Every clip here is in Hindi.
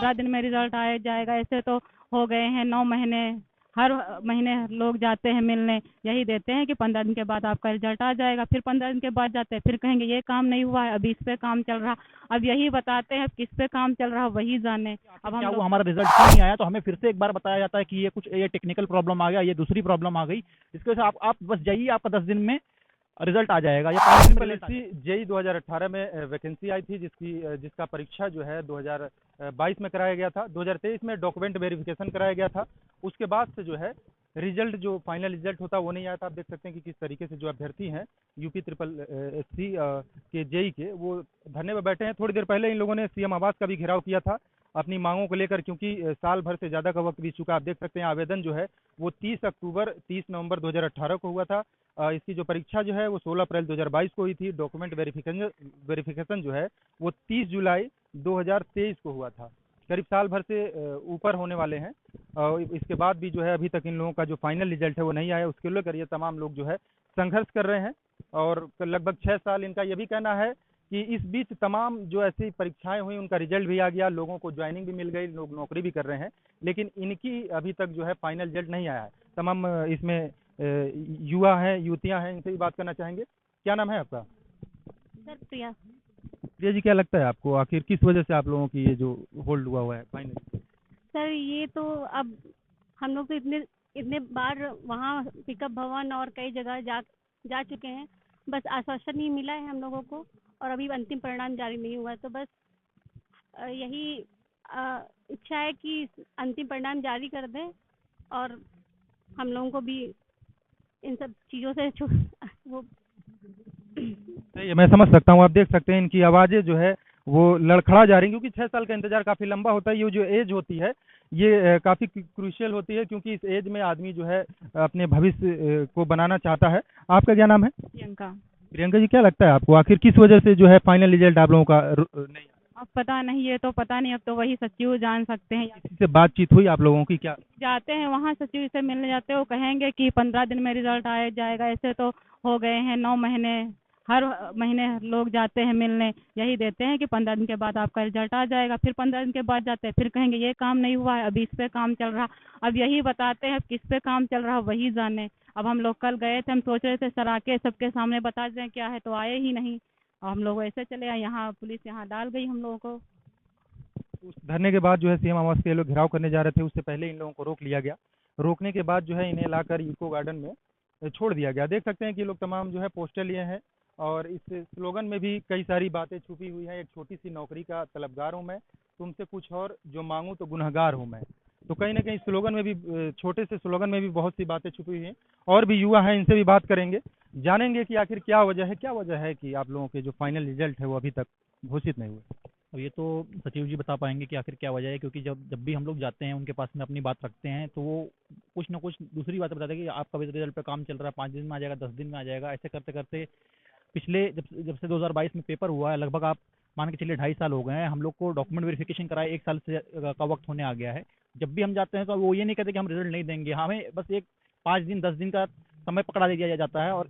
15 दिन में रिजल्ट आ जाएगा। ऐसे तो हो गए हैं 9 महीने, हर महीने लोग जाते हैं मिलने, यही देते हैं कि 15 दिन के बाद आपका रिजल्ट आ जाएगा। फिर 15 दिन के बाद जाते हैं, फिर कहेंगे ये काम नहीं हुआ है, अभी इस पे काम चल रहा। अब यही बताते हैं किस पे काम चल रहा वही जाने। अब हम क्या वो लोग हमारा रिजल्ट क्यों नहीं आया, तो हमें फिर से एक बार बताया जाता है कि ये कुछ ये टेक्निकल प्रॉब्लम आ गया, ये दूसरी प्रॉब्लम आ गई। इसकी वजह से आप बस जाइए, आपका 10 दिन में रिजल्ट आ जाएगा या 5 दिन में रिजल्ट आ एसएससी जाएगा। जेई 2018 में वैकेंसी आई थी, जिसका परीक्षा जो है 2022 में कराया गया था। 2023 में डॉक्यूमेंट वेरिफिकेशन कराया गया था। उसके बाद से जो है रिजल्ट, जो फाइनल रिजल्ट होता है वो नहीं आया था। आप देख सकते हैं कि किस तरीके से जो अभ्यर्थी हैं यूपी ट्रिपल एससी के जेई के, वो धरने में बैठे हैं। थोड़ी देर पहले इन लोगों ने सीएम आवास का भी घेराव किया था अपनी मांगों को लेकर, क्योंकि साल भर से ज़्यादा का वक्त बीत चुका। आप देख सकते हैं आवेदन जो है वो 30 नवंबर 2018 को हुआ था। इसकी जो परीक्षा जो है वो 16 अप्रैल 2022 को हुई थी। डॉक्यूमेंट वेरिफिकेशन जो है वो 30 जुलाई 2023 को हुआ था। करीब साल भर से ऊपर होने वाले हैं। और इसके बाद भी जो है अभी तक इन लोगों का जो फाइनल रिजल्ट है वो नहीं आया। उसके लेकर ये तमाम लोग जो है संघर्ष कर रहे हैं। और लगभग 6 साल इनका ये भी कहना है कि इस बीच तमाम जो ऐसी परीक्षाएं हुई उनका रिजल्ट भी आ गया, लोगों को ज्वाइनिंग भी मिल गई, लोग नौकरी भी कर रहे हैं, लेकिन इनकी अभी तक जो है फाइनल रिजल्ट नहीं आया है। तमाम इसमें युवा हैं, युवतियां हैं, इनसे भी बात करना चाहेंगे। क्या नाम है आपका? सर प्रिया। प्रिया जी, क्या लगता है आपको आखिर किस वजह से आप लोगों की ये जो होल्ड हुआ है फाइनल? सर ये तो अब हम लोग तो इतने इतने बार वहाँ पिकअप भवन और कई जगह जा चुके हैं, बस आश्वासन ही मिला है हम लोगों को, और अभी अंतिम परिणाम जारी नहीं हुआ। तो बस यही इच्छा है कि अंतिम परिणाम जारी कर दें और हम लोगों को भी इन सब चीज़ों से वो सही है, मैं समझ सकता हूँ। आप देख सकते हैं इनकी आवाज़ें जो है वो लड़खड़ा जा रही हैं, क्योंकि 6 साल का इंतजार काफ़ी लंबा होता है। ये जो एज होती है ये काफ़ी क्रूशियल होती है, क्योंकि इस एज में आदमी जो है अपने भविष्य को बनाना चाहता है। आपका क्या नाम है? प्रियंका। प्रियंका जी, क्या लगता है आपको आखिर किस वजह से जो है फाइनल रिजल्ट आप लोगों का नहीं? अब पता नहीं, ये तो पता नहीं, अब तो वही सचिव जान सकते हैं। किसी से बातचीत हुई आप लोगों की क्या? जाते हैं वहाँ सचिव से मिलने जाते हैं, वो कहेंगे कि 15 दिन में रिजल्ट आ जाएगा। ऐसे तो हो गए हैं 9 महीने, हर महीने लोग जाते हैं मिलने, यही देते हैं कि 15 दिन के बाद आपका रिजल्ट आ जाएगा। फिर 15 दिन के बाद जाते हैं, फिर कहेंगे ये काम नहीं हुआ है, अभी इस पे काम चल रहा। अब यही बताते हैं किस पे काम चल रहा वही जाने। अब हम लोग कल गए थे, हम सोच रहे थे सर आके सबके सामने बता दें क्या है, तो आए ही नहीं। और हम लोग ऐसे चले आए, यहाँ पुलिस यहाँ डाल गई हम लोगों को। उस धरने के बाद जो है सीएम आवास के लोग घेराव करने जा रहे थे, उससे पहले इन लोगों को रोक लिया गया। रोकने के बाद जो है इन्हें लाकर इको गार्डन में छोड़ दिया गया। देख सकते हैं कि लोग तमाम जो है पोस्टर लिए हैं, और इस स्लोगन में भी कई सारी बातें छुपी हुई हैं। एक छोटी सी नौकरी का तलबगार हूँ मैं, तुमसे कुछ और जो मांगूँ तो गुनहगार हूँ मैं। तो कहीं ना कहीं स्लोगन में भी, छोटे से स्लोगन में भी बहुत सी बातें छुपी हुई हैं। और भी युवा हैं, इनसे भी बात करेंगे, जानेंगे कि आखिर क्या वजह है कि आप लोगों के जो फाइनल रिजल्ट है वो अभी तक घोषित नहीं हुए। अब ये तो सचिव जी बता पाएंगे कि आखिर क्या वजह है, क्योंकि जब जब भी हम लोग जाते हैं उनके पास में अपनी बात रखते हैं तो वो कुछ ना कुछ दूसरी बातें बताते हैं कि आपका भी रिजल्ट पे काम चल रहा है, 5 दिन में आ जाएगा, 10 दिन में आ जाएगा। ऐसे करते करते पिछले जब से 2022 में पेपर हुआ है, लगभग आप मान के चलिए 2.5 साल हो गए हैं। हम लोग को डॉक्यूमेंट वेरिफिकेशन कराए 1 साल से का वक्त होने आ गया है। जब भी हम जाते हैं तो वो ये नहीं कहते कि हम रिजल्ट नहीं देंगे, हमें बस एक 5 दिन 10 दिन का समय पकड़ा दिया जाता है। और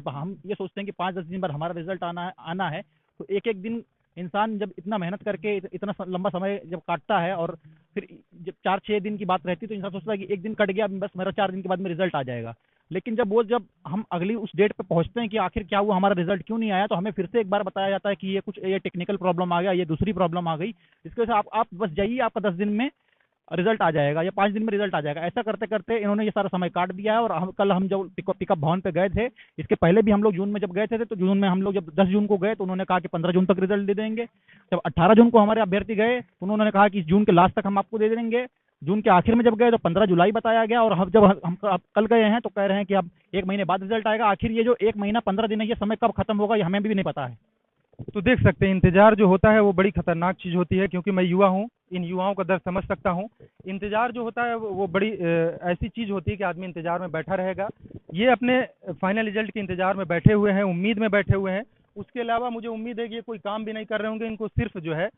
हम ये सोचते हैं कि 5-10 दिन बाद हमारा रिजल्ट आना है, तो एक एक दिन इंसान जब इतना मेहनत करके इतना लंबा समय जब काटता है, और फिर जब 4-6 दिन की बात रहती है तो इंसान सोचता है कि एक दिन कट गया, बस मेरा 4 दिन के बाद में रिजल्ट आ जाएगा। लेकिन जब हम अगली उस डेट पे पहुंचते हैं कि आखिर क्या हुआ, हमारा रिजल्ट क्यों नहीं आया, तो हमें फिर से एक बार बताया जाता है कि ये कुछ ये टेक्निकल प्रॉब्लम आ गया, ये दूसरी प्रॉब्लम आ गई। इसकी वजह से आप बस जाइए, आपका 10 दिन में रिजल्ट आ जाएगा या 5 दिन में रिजल्ट आ जाएगा। ऐसा करते करते इन्होंने ये सारा समय काट दिया है। और कल हम जब पिकअप भवन पे गए थे, इसके पहले भी हम लोग जून में जब गए थे, तो जून में हम लोग जब 10 जून को गए तो उन्होंने कहा कि 15 जून तक रिजल्ट दे देंगे। जब 18 जून को हमारे अभ्यर्थी गए तो उन्होंने कहा कि इस जून के लास्ट तक हम आपको दे देंगे। जून के आखिर में जब गए तो 15 जुलाई बताया गया, और हम जब हम कल गए हैं तो कह रहे हैं कि अब 1 महीने बाद रिजल्ट आएगा। आखिर ये जो 1 महीना 15 दिन है, ये समय कब खत्म होगा ये हमें भी नहीं पता है। तो देख सकते हैं इंतजार जो होता है वो बड़ी खतरनाक चीज़ होती है, क्योंकि मैं युवा हूँ, इन युवाओं का दर्द समझ सकता हूँ। इंतजार जो होता है वो बड़ी ऐसी चीज़ होती है कि आदमी इंतजार में बैठा रहेगा। ये अपने फाइनल रिजल्ट के इंतजार में बैठे हुए हैं, उम्मीद में बैठे हुए हैं। उसके अलावा मुझे उम्मीद है कि ये कोई काम भी नहीं कर रहे होंगे। इनको सिर्फ जो है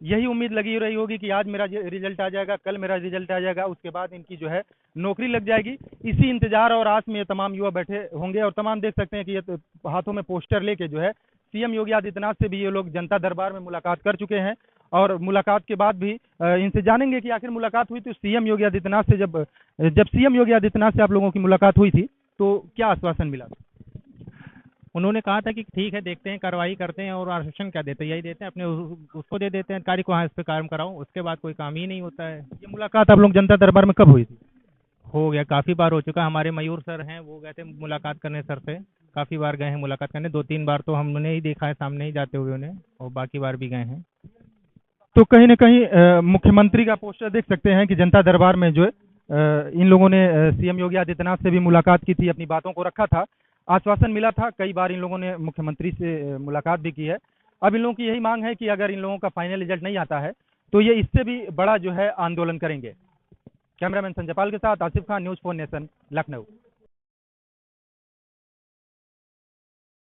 यही उम्मीद लगी रही होगी कि आज मेरा रिजल्ट आ जाएगा, कल मेरा रिजल्ट आ जाएगा, उसके बाद इनकी जो है नौकरी लग जाएगी। इसी इंतजार और आस में ये तमाम युवा बैठे होंगे। और तमाम देख सकते हैं कि ये हाथों में पोस्टर लेके जो है सीएम योगी आदित्यनाथ से भी ये लोग जनता दरबार में मुलाकात कर चुके हैं। और मुलाकात के बाद भी इनसे जानेंगे कि आखिर मुलाकात हुई तो सीएम योगी आदित्यनाथ से जब सीएम योगी आदित्यनाथ से आप लोगों की मुलाकात हुई थी तो क्या आश्वासन मिला था? उन्होंने कहा था कि ठीक है, देखते हैं, कार्रवाई करते हैं, और आश्वासन क्या देते हैं, यही देते हैं, अपने उसको दे देते हैं अधिकारी को, हाँ इस पे काम कराओ, उसके बाद कोई काम ही नहीं होता है। ये मुलाकात आप लोग जनता दरबार में कब हुई थी? हो गया, काफ़ी बार हो चुका। हमारे मयूर सर हैं, वो गए थे मुलाकात करने सर से, काफ़ी बार गए हैं मुलाकात करने, 2-3 बार तो हमने ही देखा है सामने ही जाते हुए उन्हें, और बाकी बार भी गए हैं। तो कहीं ना कहीं मुख्यमंत्री का पोस्टर देख सकते हैं कि जनता दरबार में जो है इन लोगों ने सीएम योगी आदित्यनाथ से भी मुलाकात की थी, अपनी बातों को रखा था, आश्वासन मिला था। कई बार इन लोगों ने मुख्यमंत्री से मुलाकात भी की है। अब इन लोगों की यही मांग है कि अगर इन लोगों का फाइनल रिजल्ट नहीं आता है तो ये इससे भी बड़ा जो है आंदोलन करेंगे। कैमरामैन संजय पाल के साथ आसिफ खान, न्यूज़ 4 नेशन, लखनऊ।